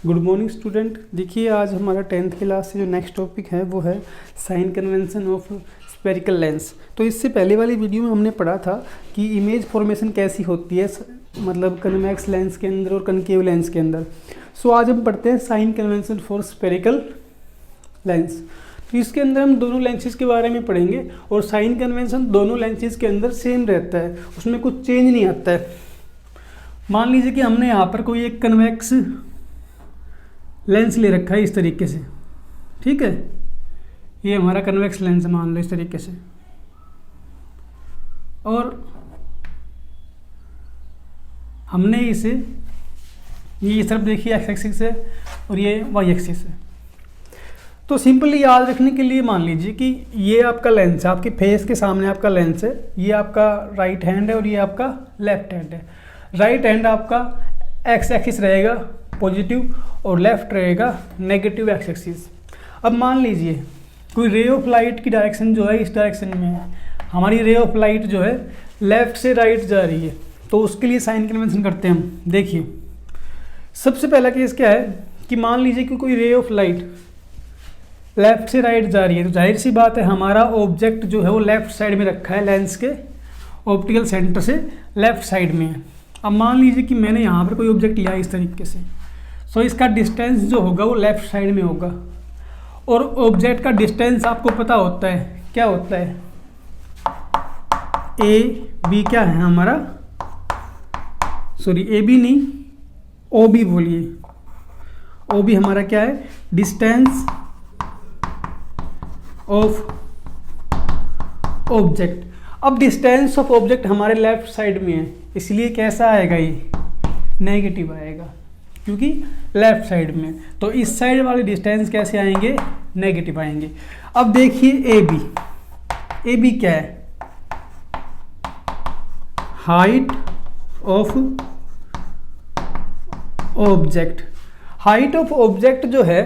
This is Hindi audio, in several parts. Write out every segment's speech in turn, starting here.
Good morning student. देखिए आज हमारा 10th क्लास से जो नेक्स्ट टॉपिक है वो है sign convention of spherical lens. तो इससे पहले वाली वीडियो में हमने पढ़ा था कि इमेज फॉर्मेशन कैसी होती है, मतलब कन्वेक्स लेंस के अंदर और कनकेव लेंस के अंदर। सो आज हम पढ़ते हैं sign convention for spherical lens. तो इसके अंदर हम दोनों लेंसेज के बारे में पढ़ेंगे और साइन कन्वेंशन दोनों लेंसेज के अंदर सेम रहता है, उसमें कुछ चेंज नहीं आता है। मान लीजिए कि हमने यहाँ पर कोई एक कन्वेक्स लेंस ले रखा है इस तरीके से, ठीक है। ये हमारा कन्वेक्स लेंस मान लो इस तरीके से, और हमने इसे ये इस तरफ देखिए एक्स एक्सिस है और ये वाई एक्सिस है। तो सिंपली याद रखने के लिए मान लीजिए कि ये आपका लेंस है, आपके फेस के सामने आपका लेंस है, ये आपका राइट हैंड है और ये आपका लेफ्ट हैंड है। राइट हैंड आपका एक्स एक्सिस रहेगा पॉजिटिव और लेफ्ट रहेगा नेगेटिव एक्स एक्सिस। अब मान लीजिए कोई रे ऑफ लाइट की डायरेक्शन जो है इस डायरेक्शन में है, हमारी रे ऑफ लाइट जो है लेफ्ट से राइट जा रही है, तो उसके लिए साइन कन्वेंशन करते हैं हम। देखिए सबसे पहला केस क्या है कि मान लीजिए कि कोई रे ऑफ लाइट लेफ्ट से राइट जा रही है, तो जाहिर सी बात है हमारा ऑब्जेक्ट जो है वो लेफ्ट साइड में रखा है, लेंस के ऑप्टिकल सेंटर से लेफ्ट साइड में है। अब मान लीजिए कि मैंने यहाँ पर कोई ऑब्जेक्ट लिया इस तरीके से, सो इसका डिस्टेंस जो होगा वो लेफ्ट साइड में होगा, और ऑब्जेक्ट का डिस्टेंस आपको पता होता है क्या होता है, ए बी क्या है हमारा, सॉरी ए बी नहीं ओ बी बोलिए, ओ बी हमारा क्या है, डिस्टेंस ऑफ ऑब्जेक्ट। अब डिस्टेंस ऑफ ऑब्जेक्ट हमारे लेफ्ट साइड में है, इसलिए कैसा आएगा, ये नेगेटिव आएगा क्योंकि लेफ्ट साइड में। तो इस साइड वाले डिस्टेंस कैसे आएंगे, नेगेटिव आएंगे। अब देखिए ए बी क्या है, height of object. Height of object जो है,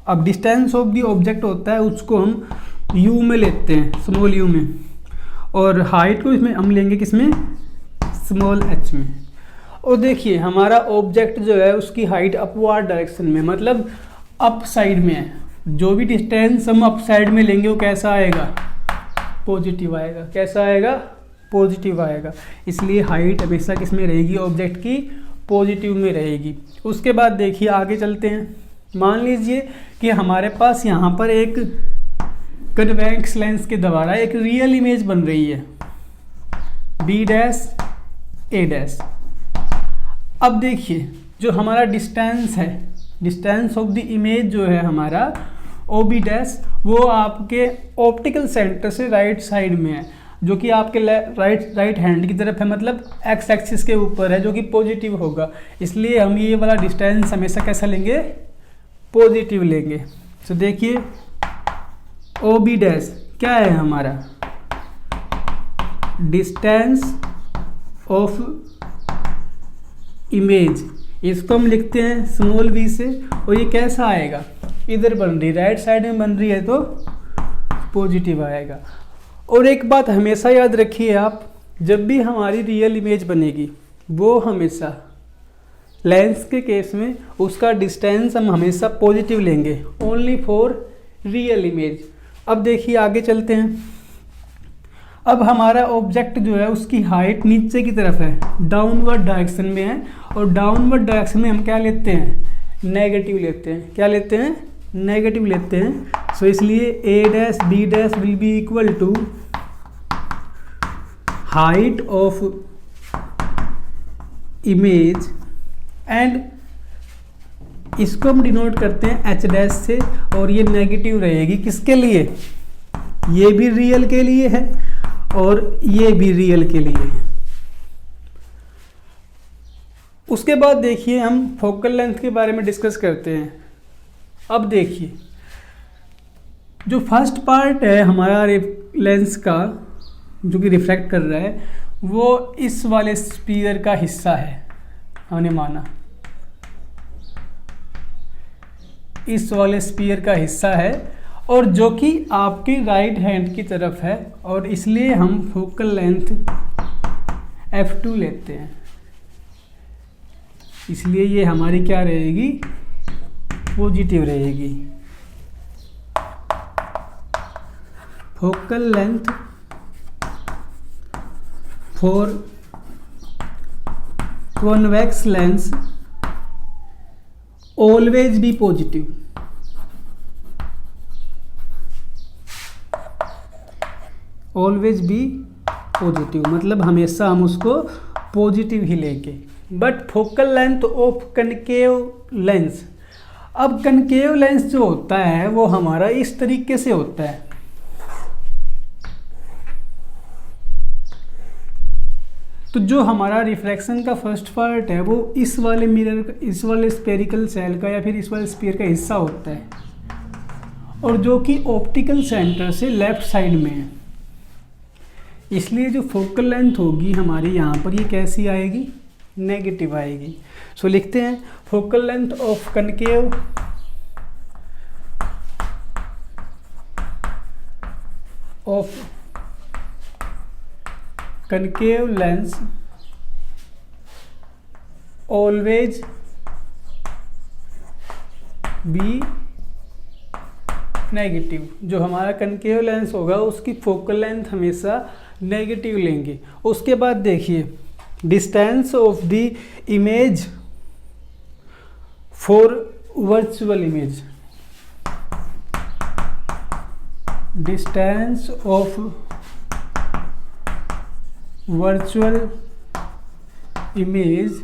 अब डिस्टेंस ऑफ द ऑब्जेक्ट होता है उसको हम यू में लेते हैं, स्मॉल यू में, और हाइट को इसमें हम लेंगे किसमें, स्मॉल एच में। और देखिए हमारा ऑब्जेक्ट जो है उसकी हाइट अपवर्ड डायरेक्शन में, मतलब अप साइड में है। जो भी डिस्टेंस हम अप साइड में लेंगे वो कैसा आएगा, पॉजिटिव आएगा। कैसा आएगा, पॉजिटिव आएगा। इसलिए हाइट हमेशा किस में रहेगी, ऑब्जेक्ट की पॉजिटिव में रहेगी। उसके बाद देखिए आगे चलते हैं। मान लीजिए कि हमारे पास यहाँ पर एक कन्वेक्स लेंस के द्वारा एक रियल इमेज बन रही है, बी डैश ए डैश। अब देखिए जो हमारा डिस्टेंस है, डिस्टेंस ऑफ द इमेज जो है हमारा ओ बी डैश, वो आपके ऑप्टिकल सेंटर से राइट साइड में है, जो कि आपके राइट हैंड की तरफ है, मतलब एक्स एक्सिस के ऊपर है, जो कि पॉजिटिव होगा। इसलिए हम ये वाला डिस्टेंस हमेशा कैसा लेंगे, पॉजिटिव लेंगे। तो देखिए ओ बी डैश क्या है हमारा, डिस्टेंस ऑफ इमेज, इसको हम लिखते हैं स्मॉल वी से। और ये कैसा आएगा, इधर बन रही, राइट साइड में बन रही है तो पॉजिटिव आएगा। और एक बात हमेशा याद रखिए आप, जब भी हमारी रियल इमेज बनेगी वो हमेशा लेंस के केस में उसका डिस्टेंस हम हमेशा पॉजिटिव लेंगे, ओनली फॉर रियल इमेज। अब देखिए आगे चलते हैं। अब हमारा ऑब्जेक्ट जो है उसकी हाइट नीचे की तरफ है, डाउनवर्ड डायरेक्शन में है, और डाउनवर्ड डायरेक्शन में हम क्या लेते हैं, नेगेटिव लेते हैं। क्या लेते हैं, नेगेटिव लेते हैं। सो इसलिए A dash B dash will be equal to height of image, and इसको हम डिनोट करते हैं एच डैश से, और ये नेगेटिव रहेगी किसके लिए, ये भी रियल के लिए है और ये भी रियल के लिए है। उसके बाद देखिए हम फोकल लेंथ के बारे में डिस्कस करते हैं। अब देखिए जो फर्स्ट पार्ट है हमारा लेंस का जो कि रिफ्रैक्ट कर रहा है, वो इस वाले स्फीयर का हिस्सा है, हमने माना इस वाले स्फीयर का हिस्सा है, और जो कि आपकी राइट हैंड की तरफ है, और इसलिए हम फोकल लेंथ f2 लेते हैं। इसलिए ये हमारी क्या रहेगी, पॉजिटिव रहेगी। Focal length for convex lens always be positive. Always be positive मतलब हमेशा हम उसको पॉजिटिव ही लेंगे। But focal length of concave lens, अब कनकेव लेंस जो होता है वो हमारा इस तरीके से होता है। तो जो हमारा रिफ्रैक्शन का फर्स्ट पार्ट है वो इस वाले मिरर, इस वाले स्फेरिकल सेल का या फिर इस वाले स्फीयर का हिस्सा होता है, और जो कि ऑप्टिकल सेंटर से लेफ्ट साइड में है। इसलिए जो फोकल लेंथ होगी हमारी यहाँ पर, ये कैसी आएगी, नेगेटिव आएगी। सो लिखते हैं focal length of concave lens always be negative. जो हमारा कनकेव लेंस होगा उसकी फोकल लेंथ हमेशा नेगेटिव लेंगे। उसके बाद देखिए distance of the image for virtual image, distance of virtual image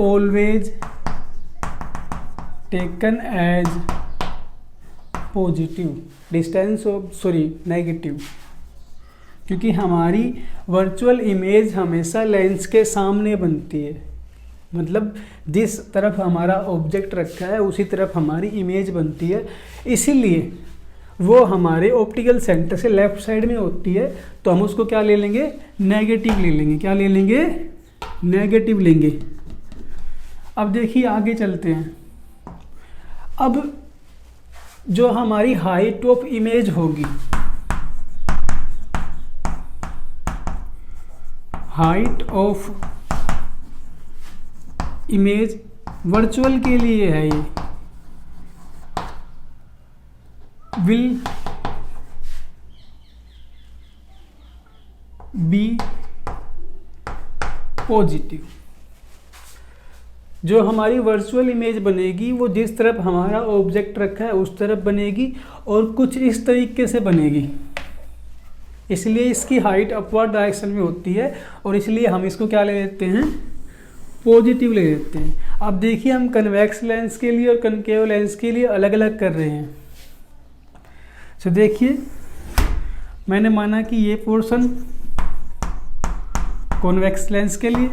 always taken as positive, distance of negative, क्योंकि हमारी वर्चुअल इमेज हमेशा लेंस के सामने बनती है। मतलब जिस तरफ हमारा ऑब्जेक्ट रखा है उसी तरफ हमारी इमेज बनती है, इसीलिए वो हमारे ऑप्टिकल सेंटर से लेफ्ट साइड में होती है। तो हम उसको क्या ले लेंगे, नेगेटिव ले लेंगे। क्या ले लेंगे, नेगेटिव लेंगे। अब देखिए आगे चलते हैं। अब जो हमारी हाइट ऑफ इमेज होगी, हाइट ऑफ इमेज वर्चुअल के लिए है, ये विल बी पॉजिटिव। जो हमारी वर्चुअल इमेज बनेगी वो जिस तरफ हमारा ऑब्जेक्ट रखा है उस तरफ बनेगी और कुछ इस तरीके से बनेगी। इसलिए इसकी हाइट अपवर्ड डायरेक्शन में होती है और इसलिए हम इसको क्या ले लेते हैं, पॉजिटिव ले लेते हैं। अब देखिए हम कन्वेक्स लेंस के लिए और कनकेव लेंस के लिए अलग अलग कर रहे हैं। तो देखिए मैंने माना कि ये पोर्शन कॉन्वेक्स लेंस के लिए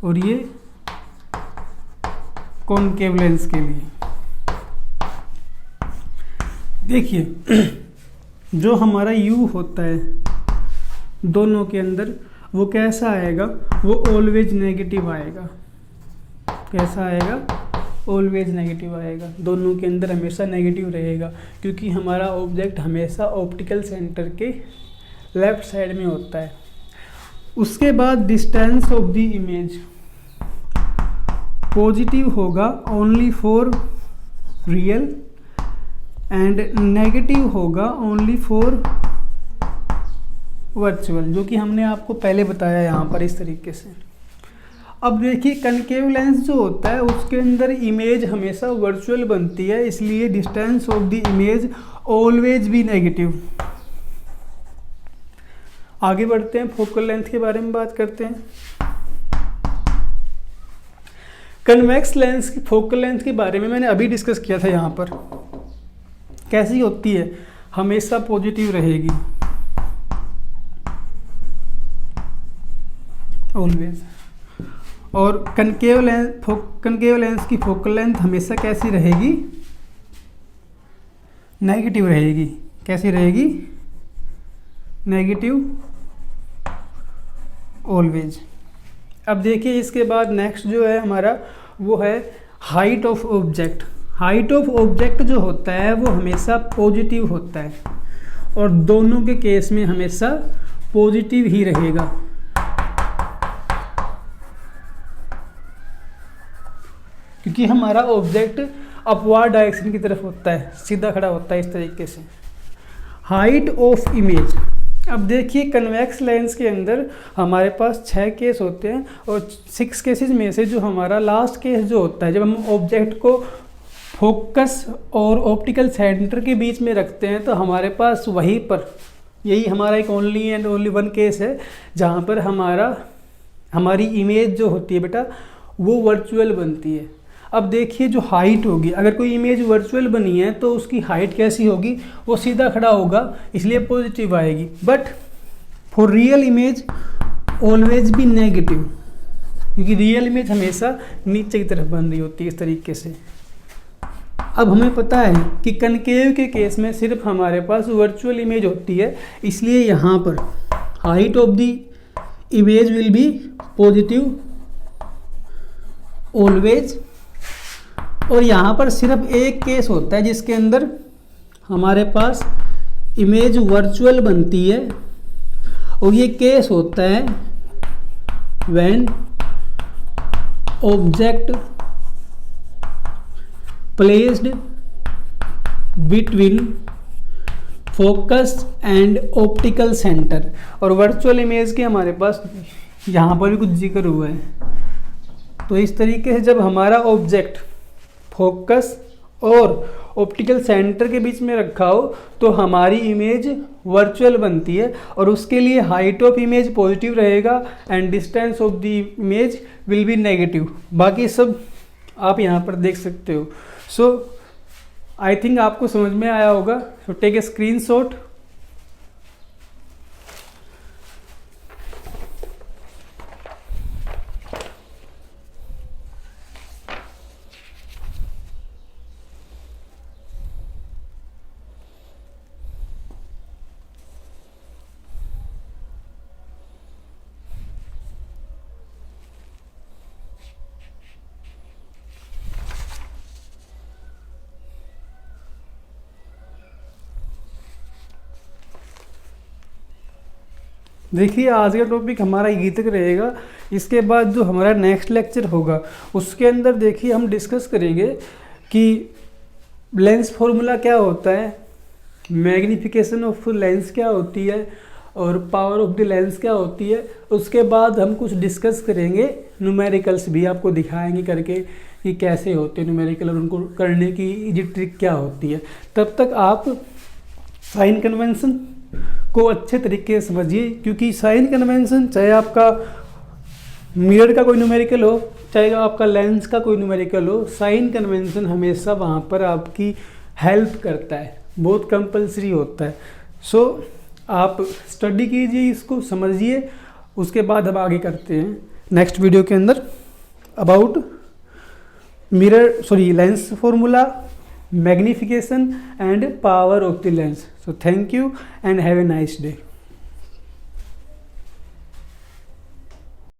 और ये कॉनकेव लेंस के लिए। देखिए जो हमारा U होता है दोनों के अंदर, वो कैसा आएगा, वो ऑलवेज नेगेटिव आएगा। कैसा आएगा, ऑलवेज नेगेटिव आएगा। दोनों के अंदर हमेशा नेगेटिव रहेगा, क्योंकि हमारा ऑब्जेक्ट हमेशा ऑप्टिकल सेंटर के लेफ्ट साइड में होता है। उसके बाद distance of the image positive होगा only for real and negative होगा ओनली फॉर वर्चुअल, जो कि हमने आपको पहले बताया यहाँ पर इस तरीके से। अब देखिए कनकेव लेंस जो होता है उसके अंदर इमेज हमेशा वर्चुअल बनती है, इसलिए distance of the image always be negative. आगे बढ़ते हैं, फोकल लेंथ के बारे में बात करते हैं। कन्वेक्स लेंस की फोकल लेंथ के बारे में मैंने अभी डिस्कस किया था। यहाँ पर कैसी होती है, हमेशा पॉजिटिव रहेगी ऑलवेज। और कनकेव लेंस की फोकल लेंथ हमेशा कैसी रहेगी, नेगेटिव रहेगी। कैसी रहेगी, नेगेटिव ऑलवेज। अब देखिए इसके बाद नेक्स्ट जो है हमारा वो है height of object. Height of object जो होता है वो हमेशा पॉजिटिव होता है और दोनों के केस में हमेशा पॉजिटिव ही रहेगा। क्योंकि हमारा ऑब्जेक्ट अपवार्ड डायरेक्शन की तरफ होता है, सीधा खड़ा होता है इस तरीके से। हाइट ऑफ इमेज, अब देखिए कन्वेक्स लेंस के अंदर हमारे पास 6 केस होते हैं और 6 केसेस में से जो हमारा लास्ट केस जो होता है, जब हम ऑब्जेक्ट को फोकस और ऑप्टिकल सेंटर के बीच में रखते हैं, तो हमारे पास वहीं पर यही हमारा एक only and only one case है जहाँ पर हमारी इमेज जो होती है बेटा वो वर्चुअल बनती है। अब देखिए जो हाइट होगी, अगर कोई इमेज वर्चुअल बनी है तो उसकी हाइट कैसी होगी, वो सीधा खड़ा होगा, इसलिए पॉजिटिव आएगी। But for real image always भी नेगेटिव, क्योंकि रियल इमेज हमेशा नीचे की तरफ बन रही होती है इस तरीके से। अब हमें पता है कि कनकेव के केस में सिर्फ हमारे पास वर्चुअल इमेज होती है, इसलिए यहाँ पर height of the image will be positive always. और यहाँ पर सिर्फ एक केस होता है जिसके अंदर हमारे पास इमेज वर्चुअल बनती है, और ये केस होता है when object placed between focus and optical centre. और वर्चुअल इमेज के हमारे पास यहाँ पर भी कुछ जिक्र हुआ है। तो इस तरीके से जब हमारा ऑब्जेक्ट फोकस और ऑप्टिकल सेंटर के बीच में रखा हो तो हमारी इमेज वर्चुअल बनती है, और उसके लिए हाइट ऑफ इमेज पॉजिटिव रहेगा and distance of the image will be negative. बाकी सब आप यहाँ पर देख सकते हो। सो आई थिंक आपको समझ में आया होगा। So take a screenshot. देखिए आज का टॉपिक हमारा यही तक रहेगा। इसके बाद जो हमारा नेक्स्ट लेक्चर होगा उसके अंदर देखिए हम डिस्कस करेंगे कि लेंस फॉर्मूला क्या होता है, मैग्निफिकेशन ऑफ लेंस क्या होती है, और पावर ऑफ द लेंस क्या होती है। उसके बाद हम कुछ डिस्कस करेंगे, न्यूमेरिकल्स भी आपको दिखाएंगे करके कि कैसे होते हैं न्यूमेरिकल और उनको करने की इजी ट्रिक क्या होती है। तब तक आप साइन कन्वेंशन को अच्छे तरीके से समझिए, क्योंकि साइन कन्वेंशन चाहे आपका मिरर का कोई न्यूमेरिकल हो चाहे आपका लेंस का कोई न्यूमेरिकल हो, साइन कन्वेंशन हमेशा वहाँ पर आपकी हेल्प करता है, बहुत कंपलसरी होता है। सो आप स्टडी कीजिए, इसको समझिए। उसके बाद हम आगे करते हैं नेक्स्ट वीडियो के अंदर about lens formula, magnification and power of the lens. So thank you and have a nice day.